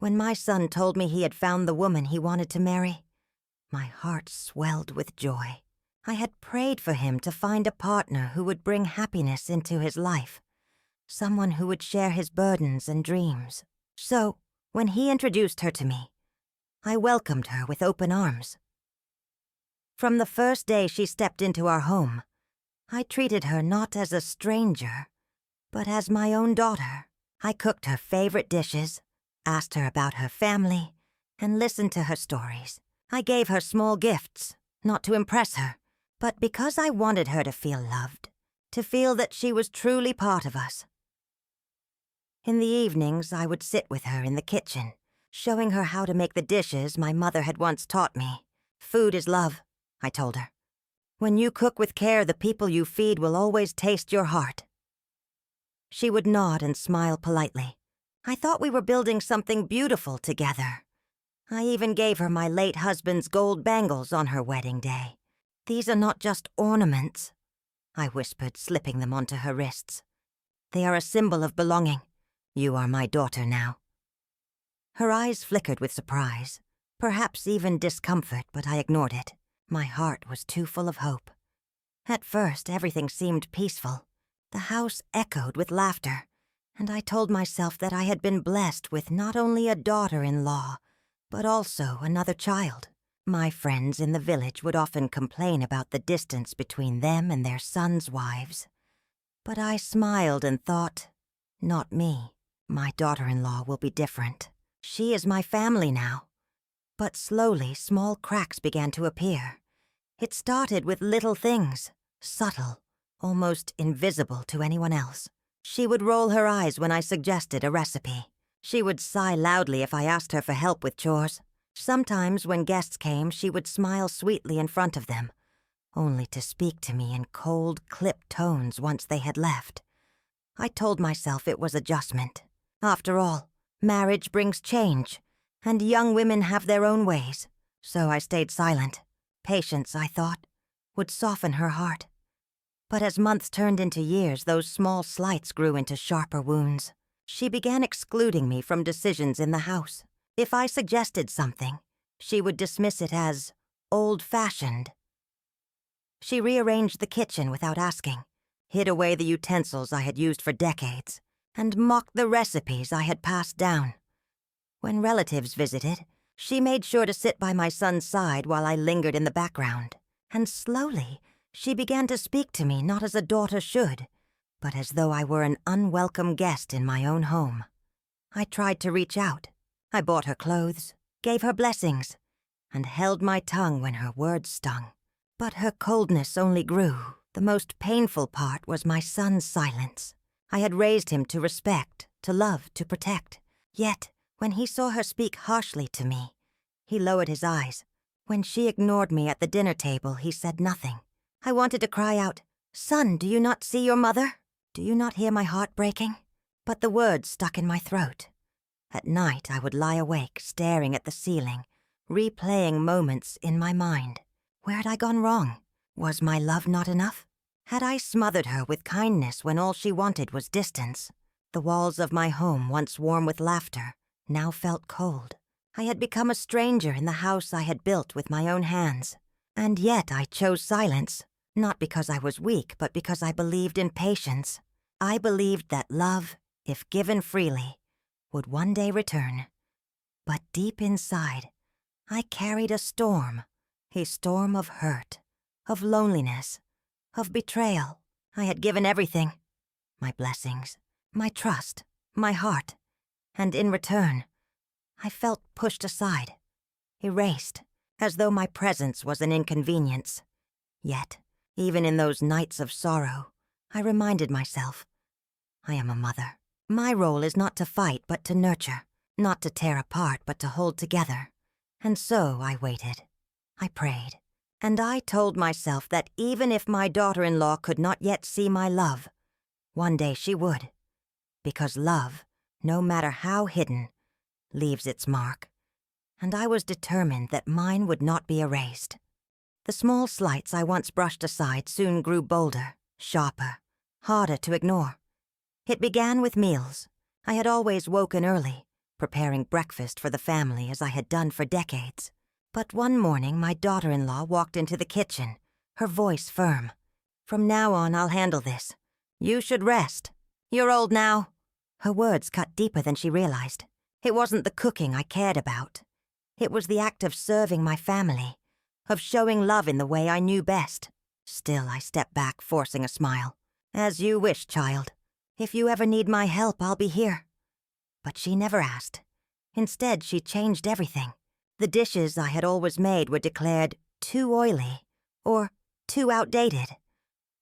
When my son told me he had found the woman he wanted to marry, my heart swelled with joy. I had prayed for him to find a partner who would bring happiness into his life, someone who would share his burdens and dreams. So, when he introduced her to me, I welcomed her with open arms. From the first day she stepped into our home, I treated her not as a stranger, but as my own daughter. I cooked her favorite dishes, asked her about her family, and listened to her stories. I gave her small gifts, not to impress her, but because I wanted her to feel loved, to feel that she was truly part of us. In the evenings, I would sit with her in the kitchen, showing her how to make the dishes my mother had once taught me. Food is love, I told her. When you cook with care, the people you feed will always taste your heart. She would nod and smile politely. I thought we were building something beautiful together. I even gave her my late husband's gold bangles on her wedding day. These are not just ornaments, I whispered, slipping them onto her wrists. They are a symbol of belonging. You are my daughter now. Her eyes flickered with surprise, perhaps even discomfort, but I ignored it. My heart was too full of hope. At first, everything seemed peaceful. The house echoed with laughter, and I told myself that I had been blessed with not only a daughter-in-law, but also another child. My friends in the village would often complain about the distance between them and their sons' wives. But I smiled and thought, not me. My daughter-in-law will be different. She is my family now. But slowly, small cracks began to appear. It started with little things, subtle, almost invisible to anyone else. She would roll her eyes when I suggested a recipe. She would sigh loudly if I asked her for help with chores. Sometimes when guests came, she would smile sweetly in front of them, only to speak to me in cold, clipped tones once they had left. I told myself it was adjustment. After all, marriage brings change, and young women have their own ways. So I stayed silent. Patience, I thought, would soften her heart. But as months turned into years, those small slights grew into sharper wounds. She began excluding me from decisions in the house. If I suggested something, she would dismiss it as old-fashioned. She rearranged the kitchen without asking, hid away the utensils I had used for decades, and mocked the recipes I had passed down. When relatives visited, she made sure to sit by my son's side while I lingered in the background. And slowly, she began to speak to me not as a daughter should, but as though I were an unwelcome guest in my own home. I tried to reach out. I bought her clothes, gave her blessings, and held my tongue when her words stung. But her coldness only grew. The most painful part was my son's silence. I had raised him to respect, to love, to protect. Yet, when he saw her speak harshly to me, he lowered his eyes. When she ignored me at the dinner table, he said nothing. I wanted to cry out, "Son, do you not see your mother? Do you not hear my heart breaking?" But the words stuck in my throat. At night, I would lie awake, staring at the ceiling, replaying moments in my mind. Where had I gone wrong? Was my love not enough? Had I smothered her with kindness when all she wanted was distance? The walls of my home, once warm with laughter, now felt cold. I had become a stranger in the house I had built with my own hands. And yet I chose silence, not because I was weak, but because I believed in patience. I believed that love, if given freely, would one day return. But deep inside, I carried a storm of hurt, of loneliness, of betrayal. I had given everything, my blessings, my trust, my heart, and in return, I felt pushed aside, erased, as though my presence was an inconvenience. Yet, even in those nights of sorrow, I reminded myself, I am a mother. My role is not to fight, but to nurture, not to tear apart, but to hold together. And so I waited. I prayed. And I told myself that even if my daughter-in-law could not yet see my love, one day she would. Because love, no matter how hidden, leaves its mark. And I was determined that mine would not be erased. The small slights I once brushed aside soon grew bolder, sharper, harder to ignore. It began with meals. I had always woken early, preparing breakfast for the family as I had done for decades. But one morning, my daughter-in-law walked into the kitchen, her voice firm. "From now on, I'll handle this. You should rest. You're old now." Her words cut deeper than she realized. It wasn't the cooking I cared about. It was the act of serving my family, of showing love in the way I knew best. Still, I stepped back, forcing a smile. "As you wish, child. If you ever need my help, I'll be here." But she never asked. Instead, she changed everything. The dishes I had always made were declared too oily or too outdated.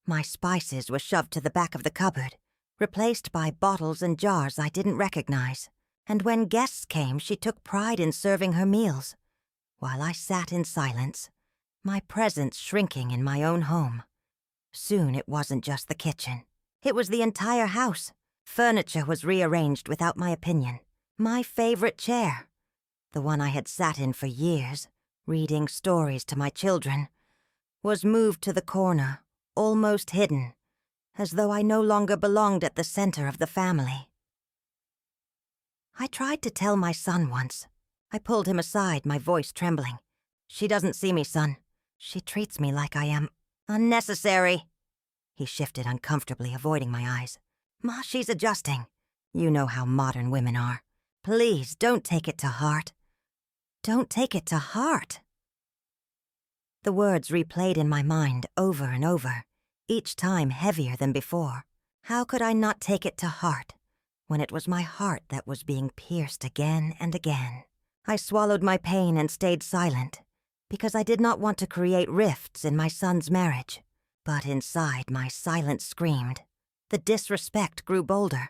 My spices were shoved to the back of the cupboard, replaced by bottles and jars I didn't recognize. And when guests came, she took pride in serving her meals, while I sat in silence, my presence shrinking in my own home. Soon it wasn't just the kitchen. It was the entire house. Furniture was rearranged without my opinion. My favorite chair, the one I had sat in for years, reading stories to my children, was moved to the corner, almost hidden, as though I no longer belonged at the center of the family. I tried to tell my son once. I pulled him aside, my voice trembling. "She doesn't see me, son. She treats me like I am unnecessary." He shifted uncomfortably, avoiding my eyes. "Ma, she's adjusting. You know how modern women are. Please, don't take it to heart." "Don't take it to heart." The words replayed in my mind over and over, each time heavier than before. How could I not take it to heart when it was my heart that was being pierced again and again? I swallowed my pain and stayed silent, because I did not want to create rifts in my son's marriage. But inside, my silence screamed. The disrespect grew bolder.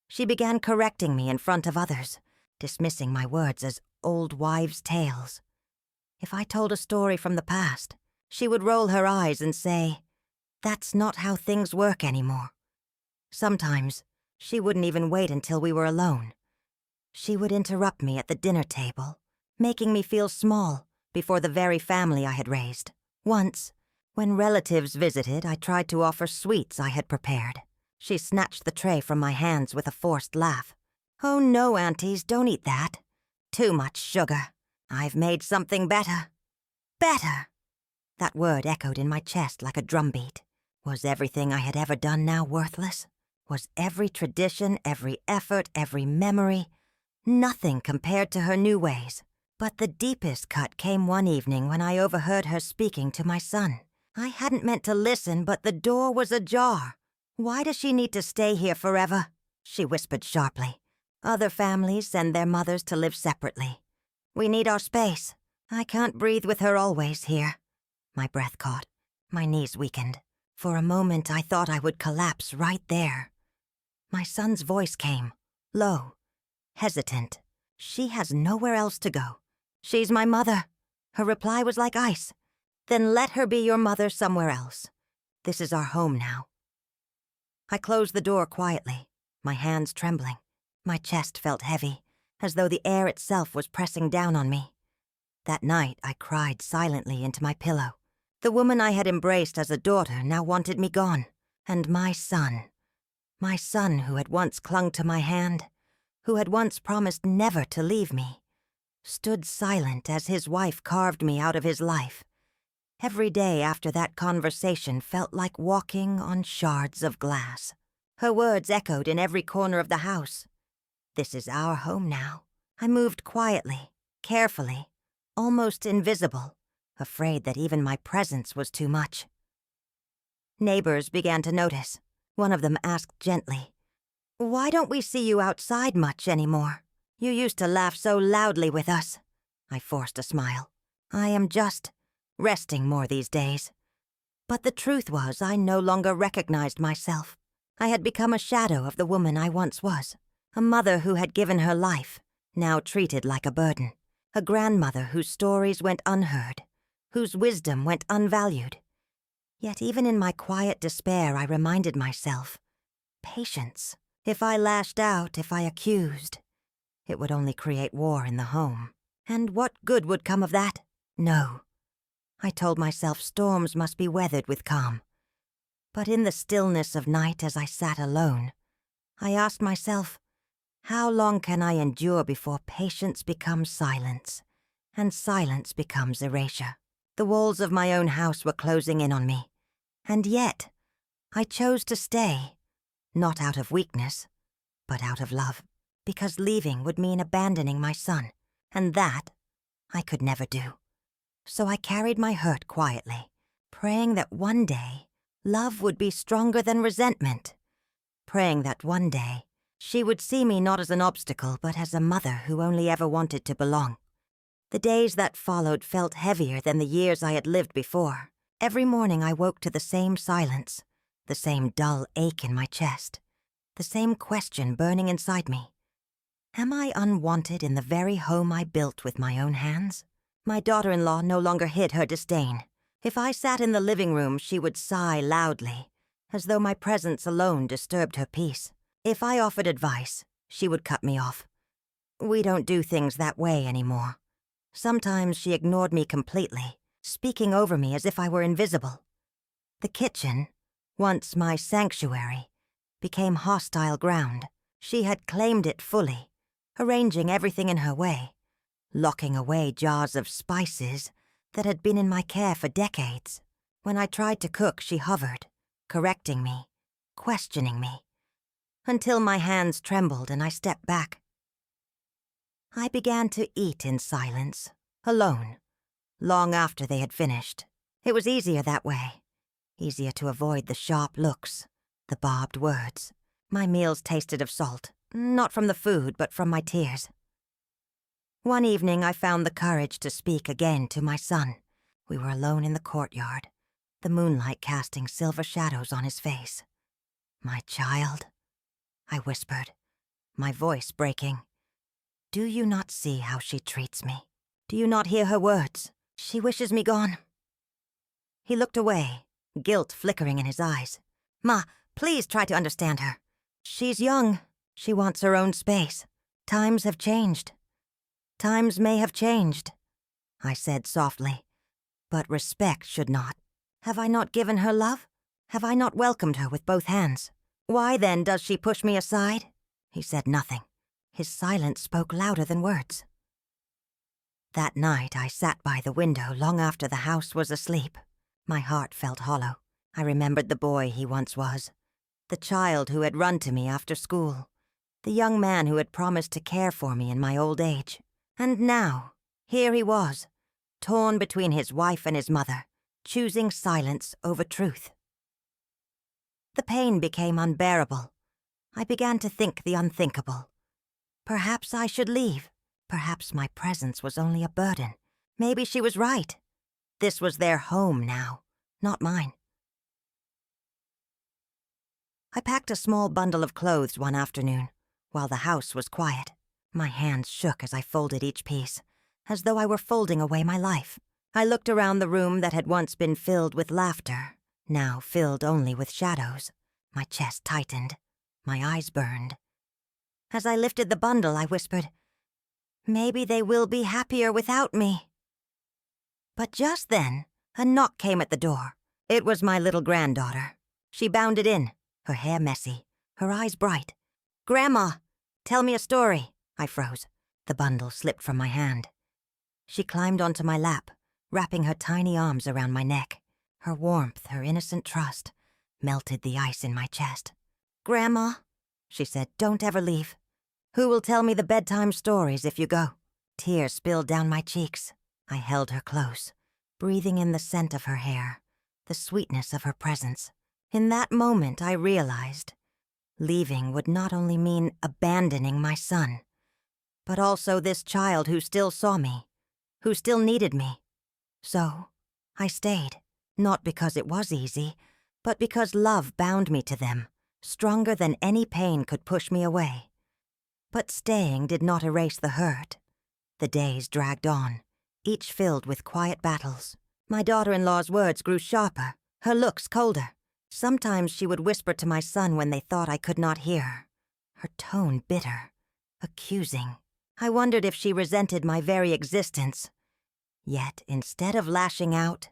She began correcting me in front of others, dismissing my words as old wives' tales. If I told a story from the past, she would roll her eyes and say, "That's not how things work anymore." Sometimes, she wouldn't even wait until we were alone. She would interrupt me at the dinner table, making me feel small before the very family I had raised. Once, when relatives visited, I tried to offer sweets I had prepared. She snatched the tray from my hands with a forced laugh. "Oh no, aunties, don't eat that. Too much sugar. I've made something better." Better! That word echoed in my chest like a drumbeat. Was everything I had ever done now worthless? Was every tradition, every effort, every memory nothing compared to her new ways? But the deepest cut came one evening when I overheard her speaking to my son. I hadn't meant to listen, but the door was ajar. "Why does she need to stay here forever?" she whispered sharply. "Other families send their mothers to live separately. We need our space. I can't breathe with her always here." My breath caught. My knees weakened. For a moment, I thought I would collapse right there. My son's voice came, low, hesitant. "She has nowhere else to go. She's my mother." Her reply was like ice. "Then let her be your mother somewhere else. This is our home now." I closed the door quietly, my hands trembling. My chest felt heavy, as though the air itself was pressing down on me. That night, I cried silently into my pillow. The woman I had embraced as a daughter now wanted me gone. And my son who had once clung to my hand, who had once promised never to leave me, stood silent as his wife carved me out of his life. Every day after that conversation felt like walking on shards of glass. Her words echoed in every corner of the house. This is our home now. I moved quietly, carefully, almost invisible, afraid that even my presence was too much. Neighbors began to notice. One of them asked gently, "Why don't we see you outside much anymore? You used to laugh so loudly with us." I forced a smile. "I am just resting more these days." But the truth was, I no longer recognized myself. I had become a shadow of the woman I once was, a mother who had given her life, now treated like a burden, a grandmother whose stories went unheard, whose wisdom went unvalued. Yet even in my quiet despair, I reminded myself, patience. If I lashed out, if I accused, it would only create war in the home. And what good would come of that? No. I told myself storms must be weathered with calm. But in the stillness of night as I sat alone, I asked myself, How long can I endure before patience becomes silence, and silence becomes erasure? The walls of my own house were closing in on me, and yet I chose to stay, not out of weakness, but out of love, because leaving would mean abandoning my son, and that I could never do. So I carried my hurt quietly, praying that one day love would be stronger than resentment, praying that one day she would see me not as an obstacle but as a mother who only ever wanted to belong. The days that followed felt heavier than the years I had lived before. Every morning I woke to the same silence, the same dull ache in my chest, the same question burning inside me. Am I unwanted in the very home I built with my own hands? My daughter-in-law no longer hid her disdain. If I sat in the living room, she would sigh loudly, as though my presence alone disturbed her peace. If I offered advice, she would cut me off. We don't do things that way anymore. Sometimes she ignored me completely, speaking over me as if I were invisible. The kitchen, once my sanctuary, became hostile ground. She had claimed it fully, arranging everything in her way, locking away jars of spices that had been in my care for decades. When I tried to cook, she hovered, correcting me, questioning me, until my hands trembled and I stepped back. I began to eat in silence, alone, long after they had finished. It was easier that way, easier to avoid the sharp looks, the barbed words. My meals tasted of salt, not from the food, but from my tears. One evening I found the courage to speak again to my son. We were alone in the courtyard, the moonlight casting silver shadows on his face. "My child," I whispered, my voice breaking. "Do you not see how she treats me? Do you not hear her words? She wishes me gone." He looked away, guilt flickering in his eyes. "Ma, please try to understand her. She's young. She wants her own space. Times have changed. Times may have changed," I said softly. "But respect should not. Have I not given her love? Have I not welcomed her with both hands? Why then does she push me aside?" He said nothing. His silence spoke louder than words. That night I sat by the window long after the house was asleep. My heart felt hollow. I remembered the boy he once was, the child who had run to me after school, the young man who had promised to care for me in my old age. And now, here he was, torn between his wife and his mother, choosing silence over truth. The pain became unbearable. I began to think the unthinkable. Perhaps I should leave. Perhaps my presence was only a burden. Maybe she was right. This was their home now, not mine. I packed a small bundle of clothes one afternoon, while the house was quiet. My hands shook as I folded each piece, as though I were folding away my life. I looked around the room that had once been filled with laughter, now filled only with shadows. My chest tightened. My eyes burned. As I lifted the bundle, I whispered, "Maybe they will be happier without me." But just then, a knock came at the door. It was my little granddaughter. She bounded in, her hair messy, her eyes bright. "Grandma, tell me a story." I froze. The bundle slipped from my hand. She climbed onto my lap, wrapping her tiny arms around my neck. Her warmth, her innocent trust, melted the ice in my chest. "Grandma," she said, "don't ever leave. Who will tell me the bedtime stories if you go?" Tears spilled down my cheeks. I held her close, breathing in the scent of her hair, the sweetness of her presence. In that moment, I realized leaving would not only mean abandoning my son, but also this child who still saw me, who still needed me. So, I stayed, not because it was easy, but because love bound me to them, stronger than any pain could push me away. But staying did not erase the hurt. The days dragged on, each filled with quiet battles. My daughter-in-law's words grew sharper, her looks colder. Sometimes she would whisper to my son when they thought I could not hear, her tone bitter, accusing. I wondered if she resented my very existence. Yet, instead of lashing out,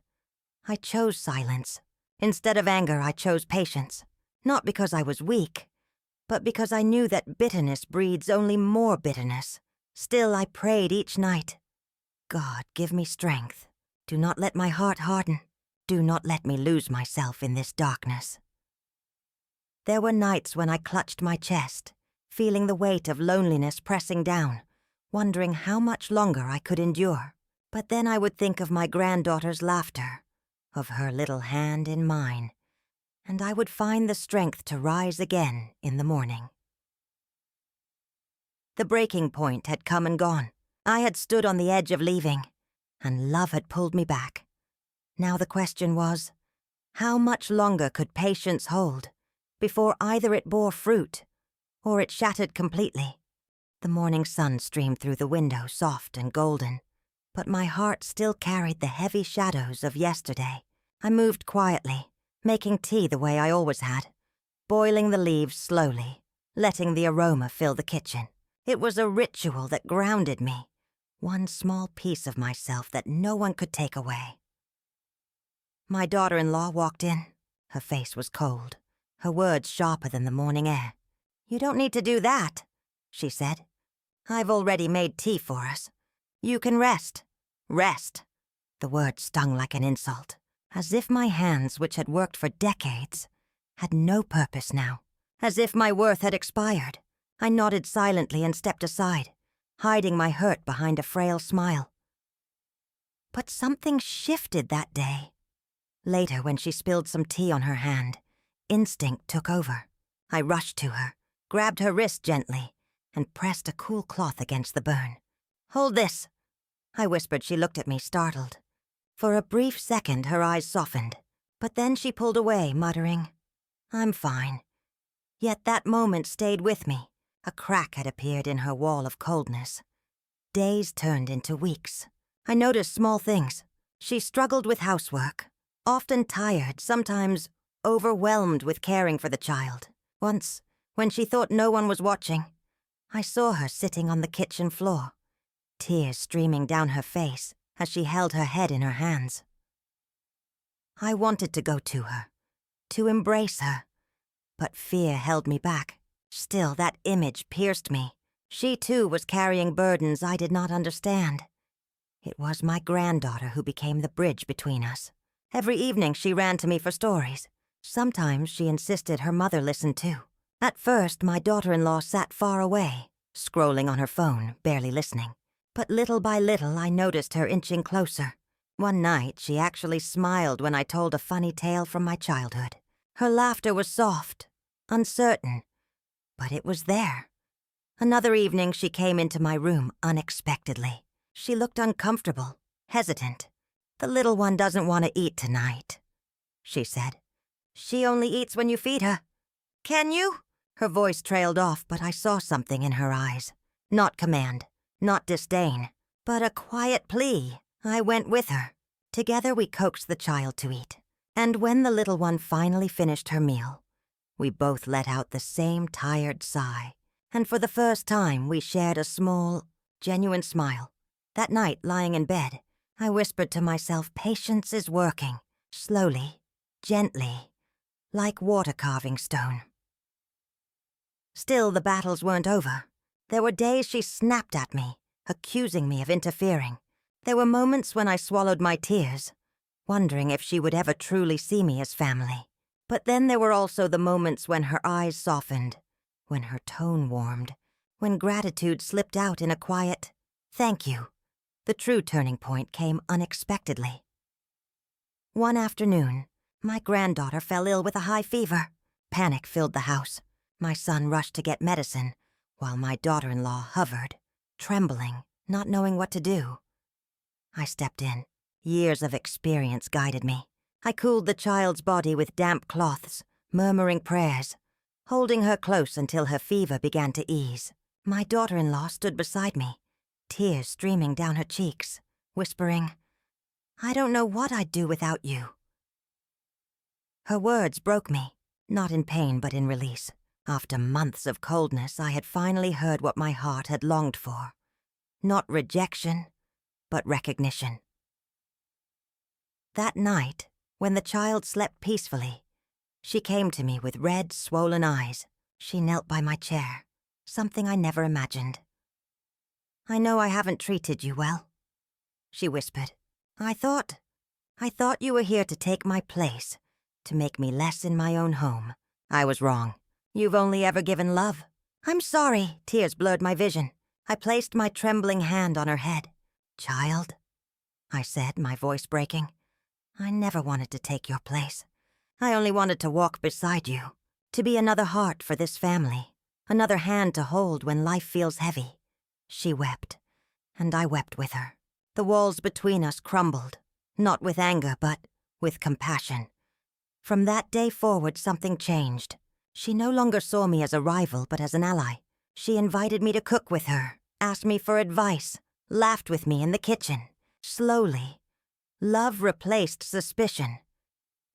I chose silence. Instead of anger, I chose patience. Not because I was weak, but because I knew that bitterness breeds only more bitterness. Still, I prayed each night, God, give me strength. Do not let my heart harden. Do not let me lose myself in this darkness. There were nights when I clutched my chest, feeling the weight of loneliness pressing down, wondering how much longer I could endure. But then I would think of my granddaughter's laughter, of her little hand in mine, and I would find the strength to rise again in the morning. The breaking point had come and gone. I had stood on the edge of leaving, and love had pulled me back. Now the question was, how much longer could patience hold before either it bore fruit or it shattered completely? The morning sun streamed through the window, soft and golden, but my heart still carried the heavy shadows of yesterday. I moved quietly, making tea the way I always had, boiling the leaves slowly, letting the aroma fill the kitchen. It was a ritual that grounded me, one small piece of myself that no one could take away. My daughter-in-law walked in. Her face was cold, her words sharper than the morning air. "You don't need to do that," she said. "I've already made tea for us. You can rest. Rest." The word stung like an insult, as if my hands, which had worked for decades, had no purpose now, as if my worth had expired. I nodded silently and stepped aside, hiding my hurt behind a frail smile. But something shifted that day. Later, when she spilled some tea on her hand, instinct took over. I rushed to her, grabbed her wrist gently, and pressed a cool cloth against the burn. "Hold this," I whispered. She looked at me, startled. For a brief second, her eyes softened, but then she pulled away, muttering, "I'm fine." Yet that moment stayed with me. A crack had appeared in her wall of coldness. Days turned into weeks. I noticed small things. She struggled with housework, often tired, sometimes overwhelmed with caring for the child. Once, when she thought no one was watching, I saw her sitting on the kitchen floor, tears streaming down her face as she held her head in her hands. I wanted to go to her, to embrace her, but fear held me back. Still, that image pierced me. She too was carrying burdens I did not understand. It was my granddaughter who became the bridge between us. Every evening she ran to me for stories. Sometimes she insisted her mother listen too. At first, my daughter-in-law sat far away, scrolling on her phone, barely listening. But little by little, I noticed her inching closer. One night, she actually smiled when I told a funny tale from my childhood. Her laughter was soft, uncertain, but it was there. Another evening, she came into my room unexpectedly. She looked uncomfortable, hesitant. "The little one doesn't want to eat tonight," she said. "She only eats when you feed her." "Can you?" Her voice trailed off, but I saw something in her eyes. Not command, not disdain, but a quiet plea. I went with her. Together we coaxed the child to eat. And when the little one finally finished her meal, we both let out the same tired sigh. And for the first time, we shared a small, genuine smile. That night, lying in bed, I whispered to myself, patience is working, slowly, gently, like water carving stone. Still, the battles weren't over. There were days she snapped at me, accusing me of interfering. There were moments when I swallowed my tears, wondering if she would ever truly see me as family. But then there were also the moments when her eyes softened, when her tone warmed, when gratitude slipped out in a quiet, "Thank you." The true turning point came unexpectedly. One afternoon, my granddaughter fell ill with a high fever. Panic filled the house. My son rushed to get medicine, while my daughter-in-law hovered, trembling, not knowing what to do. I stepped in. Years of experience guided me. I cooled the child's body with damp cloths, murmuring prayers, holding her close until her fever began to ease. My daughter-in-law stood beside me, tears streaming down her cheeks, whispering, "I don't know what I'd do without you." Her words broke me, not in pain but in release. After months of coldness, I had finally heard what my heart had longed for. Not rejection, but recognition. That night, when the child slept peacefully, she came to me with red, swollen eyes. She knelt by my chair, something I never imagined. "I know I haven't treated you well," she whispered. I thought you were here to take my place, to make me less in my own home. I was wrong. You've only ever given love." "I'm sorry," tears blurred my vision. I placed my trembling hand on her head. "Child," I said, my voice breaking, "I never wanted to take your place. I only wanted to walk beside you, to be another heart for this family, another hand to hold when life feels heavy." She wept, and I wept with her. The walls between us crumbled, not with anger, but with compassion. From that day forward, something changed. She no longer saw me as a rival, but as an ally. She invited me to cook with her, asked me for advice, laughed with me in the kitchen. Slowly, love replaced suspicion.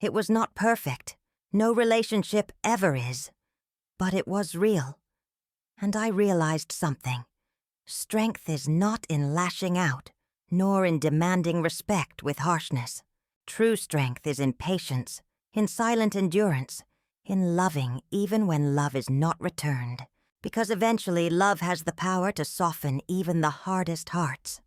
It was not perfect. No relationship ever is. But it was real. And I realized something. Strength is not in lashing out, nor in demanding respect with harshness. True strength is in patience, in silent endurance, in loving even when love is not returned. Because eventually love has the power to soften even the hardest hearts.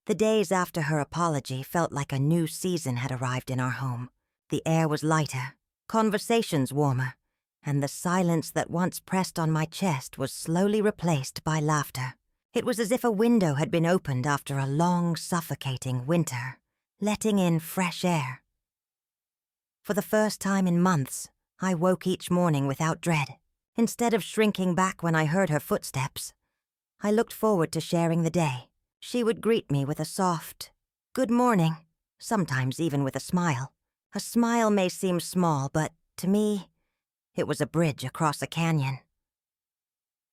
The days after her apology felt like a new season had arrived in our home. The air was lighter, conversations warmer, and the silence that once pressed on my chest was slowly replaced by laughter. It was as if a window had been opened after a long, suffocating winter, letting in fresh air. For the first time in months, I woke each morning without dread. Instead of shrinking back when I heard her footsteps, I looked forward to sharing the day. She would greet me with a soft, "Good morning," sometimes even with a smile. A smile may seem small, but to me, it was a bridge across a canyon.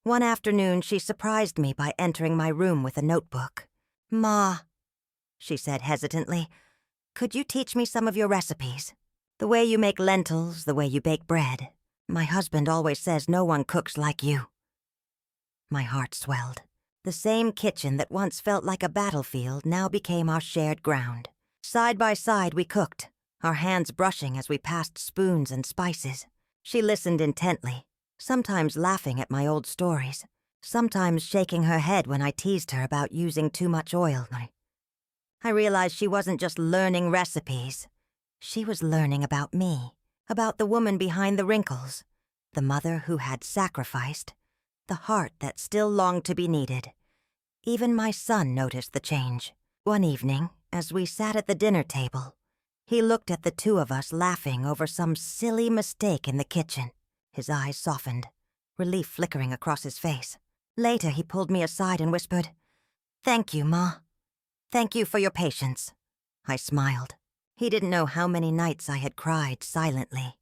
One afternoon, she surprised me by entering my room with a notebook. "Ma," she said hesitantly, "could you teach me some of your recipes? The way you make lentils, the way you bake bread. My husband always says no one cooks like you." My heart swelled. The same kitchen that once felt like a battlefield now became our shared ground. Side by side we cooked, our hands brushing as we passed spoons and spices. She listened intently, sometimes laughing at my old stories, sometimes shaking her head when I teased her about using too much oil. I realized she wasn't just learning recipes. She was learning about me, about the woman behind the wrinkles, the mother who had sacrificed, the heart that still longed to be needed. Even my son noticed the change. One evening, as we sat at the dinner table, he looked at the two of us laughing over some silly mistake in the kitchen. His eyes softened, relief flickering across his face. Later, he pulled me aside and whispered, "Thank you, Ma. Thank you for your patience." I smiled. He didn't know how many nights I had cried silently,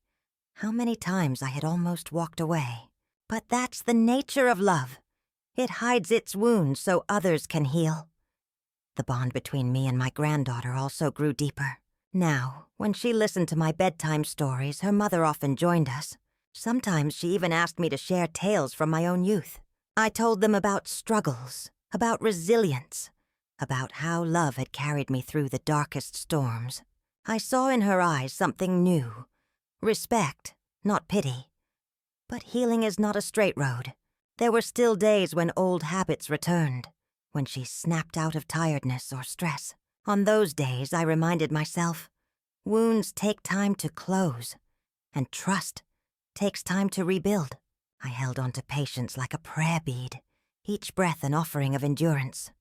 how many times I had almost walked away. But that's the nature of love. It hides its wounds so others can heal. The bond between me and my granddaughter also grew deeper. Now, when she listened to my bedtime stories, her mother often joined us. Sometimes she even asked me to share tales from my own youth. I told them about struggles, about resilience, about how love had carried me through the darkest storms. I saw in her eyes something new. Respect, not pity. But healing is not a straight road. There were still days when old habits returned, when she snapped out of tiredness or stress. On those days, I reminded myself, wounds take time to close, and trust takes time to rebuild. I held on to patience like a prayer bead, each breath an offering of endurance.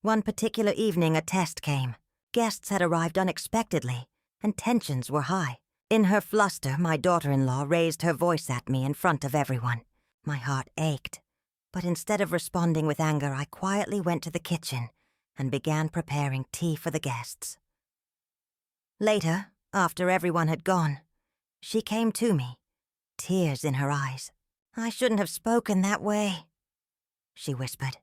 One particular evening, a test came. Guests had arrived unexpectedly, and tensions were high. In her fluster, my daughter-in-law raised her voice at me in front of everyone. My heart ached, but instead of responding with anger, I quietly went to the kitchen and began preparing tea for the guests. Later, after everyone had gone, she came to me, tears in her eyes. "I shouldn't have spoken that way," she whispered.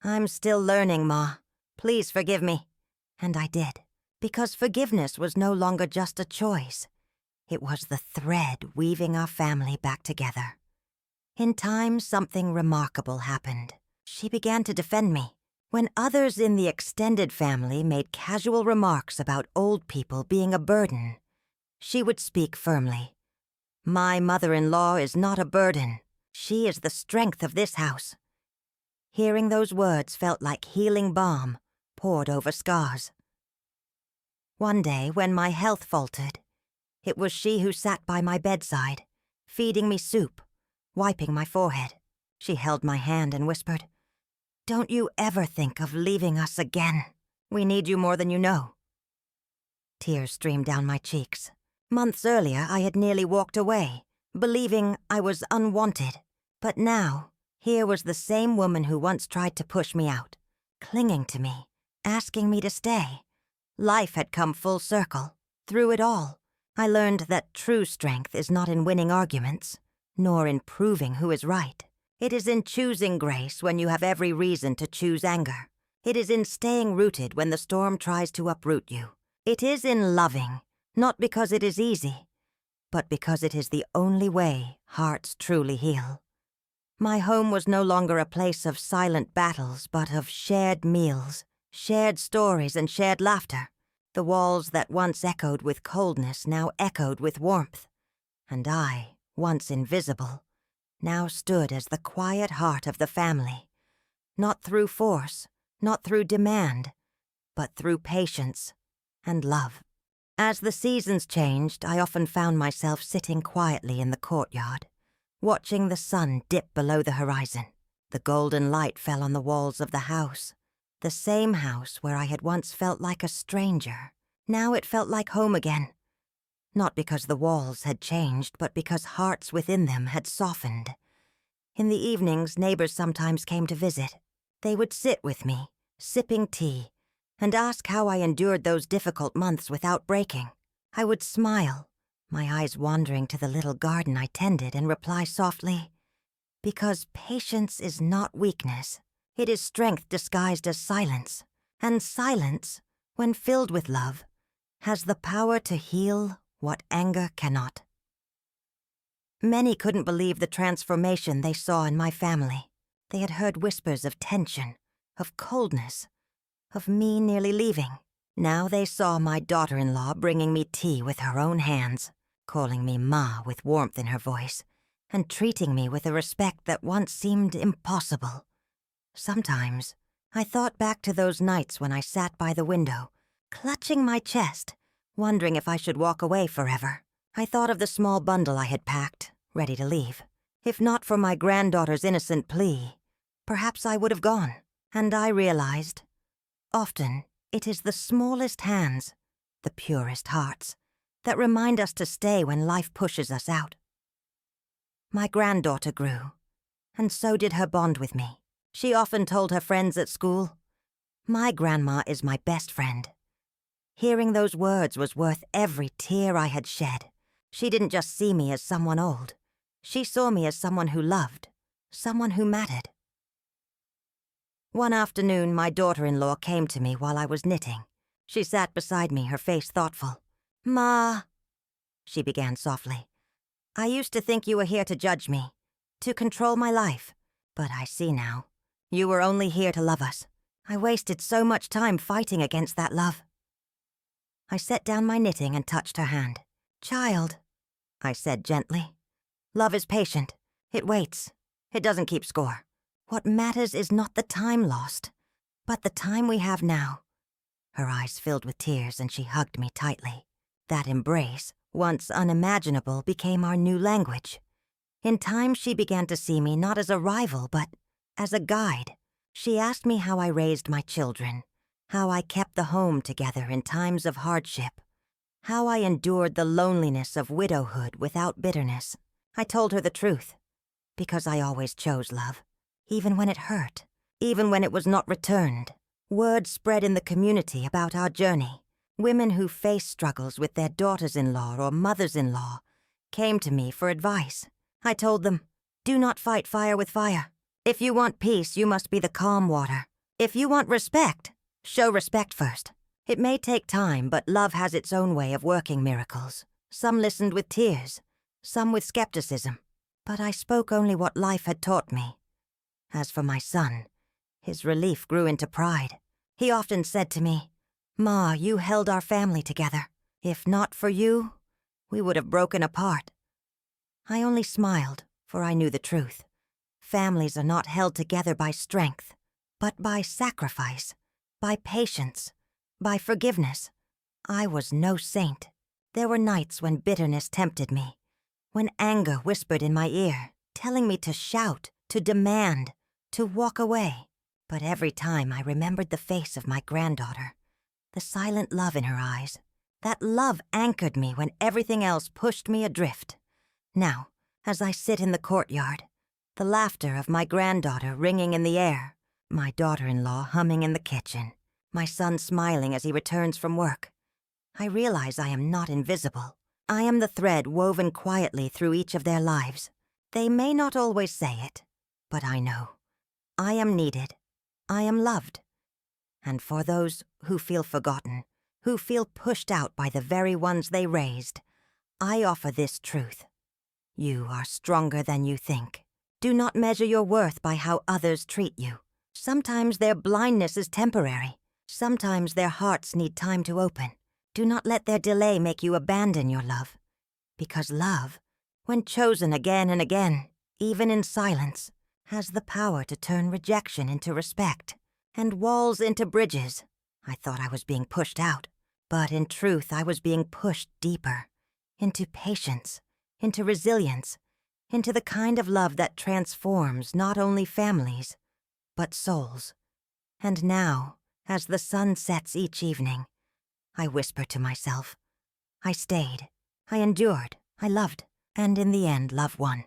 "I'm still learning, Ma. Please forgive me." And I did, because forgiveness was no longer just a choice. It was the thread weaving our family back together. In time, something remarkable happened. She began to defend me. When others in the extended family made casual remarks about old people being a burden, she would speak firmly. "My mother-in-law is not a burden. She is the strength of this house." Hearing those words felt like healing balm poured over scars. One day, when my health faltered, it was she who sat by my bedside, feeding me soup, wiping my forehead. She held my hand and whispered, "Don't you ever think of leaving us again. We need you more than you know." Tears streamed down my cheeks. Months earlier, I had nearly walked away, believing I was unwanted. But now, here was the same woman who once tried to push me out, clinging to me, asking me to stay. Life had come full circle. Through it all, I learned that true strength is not in winning arguments, nor in proving who is right. It is in choosing grace when you have every reason to choose anger. It is in staying rooted when the storm tries to uproot you. It is in loving, not because it is easy, but because it is the only way hearts truly heal. My home was no longer a place of silent battles, but of shared meals, shared stories, and shared laughter. The walls that once echoed with coldness now echoed with warmth. And I, once invisible, now stood as the quiet heart of the family, not through force, not through demand, but through patience and love. As the seasons changed, I often found myself sitting quietly in the courtyard, watching the sun dip below the horizon. The golden light fell on the walls of the house, the same house where I had once felt like a stranger. Now it felt like home again. Not because the walls had changed, but because hearts within them had softened. In the evenings, neighbors sometimes came to visit. They would sit with me, sipping tea, and ask how I endured those difficult months without breaking. I would smile, my eyes wandering to the little garden I tended, and reply softly, "Because patience is not weakness. It is strength disguised as silence. And silence, when filled with love, has the power to heal what anger cannot." Many couldn't believe the transformation they saw in my family. They had heard whispers of tension, of coldness, of me nearly leaving. Now they saw my daughter-in-law bringing me tea with her own hands, calling me Ma with warmth in her voice, and treating me with a respect that once seemed impossible. Sometimes, I thought back to those nights when I sat by the window, clutching my chest, wondering if I should walk away forever. I thought of the small bundle I had packed, ready to leave. If not for my granddaughter's innocent plea, perhaps I would have gone. And I realized, often, it is the smallest hands, the purest hearts, that remind us to stay when life pushes us out. My granddaughter grew, and so did her bond with me. She often told her friends at school, "My grandma is my best friend." Hearing those words was worth every tear I had shed. She didn't just see me as someone old. She saw me as someone who loved, someone who mattered. One afternoon, my daughter-in-law came to me while I was knitting. She sat beside me, her face thoughtful. "Ma," she began softly, "I used to think you were here to judge me, to control my life. But I see now. You were only here to love us. I wasted so much time fighting against that love." I set down my knitting and touched her hand. "Child," I said gently, "love is patient. It waits. It doesn't keep score. What matters is not the time lost, but the time we have now." Her eyes filled with tears and she hugged me tightly. That embrace, once unimaginable, became our new language. In time, she began to see me not as a rival, but as a guide. She asked me how I raised my children, how I kept the home together in times of hardship, how I endured the loneliness of widowhood without bitterness. I told her the truth, because I always chose love, even when it hurt, even when it was not returned. Word spread in the community about our journey. Women who faced struggles with their daughters-in-law or mothers-in-law came to me for advice. I told them, "Do not fight fire with fire. If you want peace, you must be the calm water. If you want respect, show respect first. It may take time, but love has its own way of working miracles. Some listened with tears, some with skepticism. But I spoke only what life had taught me. As for my son, his relief grew into pride. He often said to me, "Ma, you held our family together. If not for you, we would have broken apart." I only smiled, for I knew the truth. Families are not held together by strength, but by sacrifice, by patience, by forgiveness. I was no saint. There were nights when bitterness tempted me, when anger whispered in my ear, telling me to shout, to demand, to walk away. But every time I remembered the face of my granddaughter, the silent love in her eyes. That love anchored me when everything else pushed me adrift. Now, as I sit in the courtyard, the laughter of my granddaughter ringing in the air, my daughter-in-law humming in the kitchen, my son smiling as he returns from work, I realize I am not invisible. I am the thread woven quietly through each of their lives. They may not always say it, but I know. I am needed. I am loved. And for those who feel forgotten, who feel pushed out by the very ones they raised, I offer this truth. You are stronger than you think. Do not measure your worth by how others treat you. Sometimes their blindness is temporary. Sometimes their hearts need time to open. Do not let their delay make you abandon your love. Because love, when chosen again and again, even in silence, has the power to turn rejection into respect and walls into bridges. I thought I was being pushed out, but in truth I was being pushed deeper, into patience, into resilience, into the kind of love that transforms not only families, but souls. And now, as the sun sets each evening, I whisper to myself, I stayed, I endured, I loved, and in the end love won.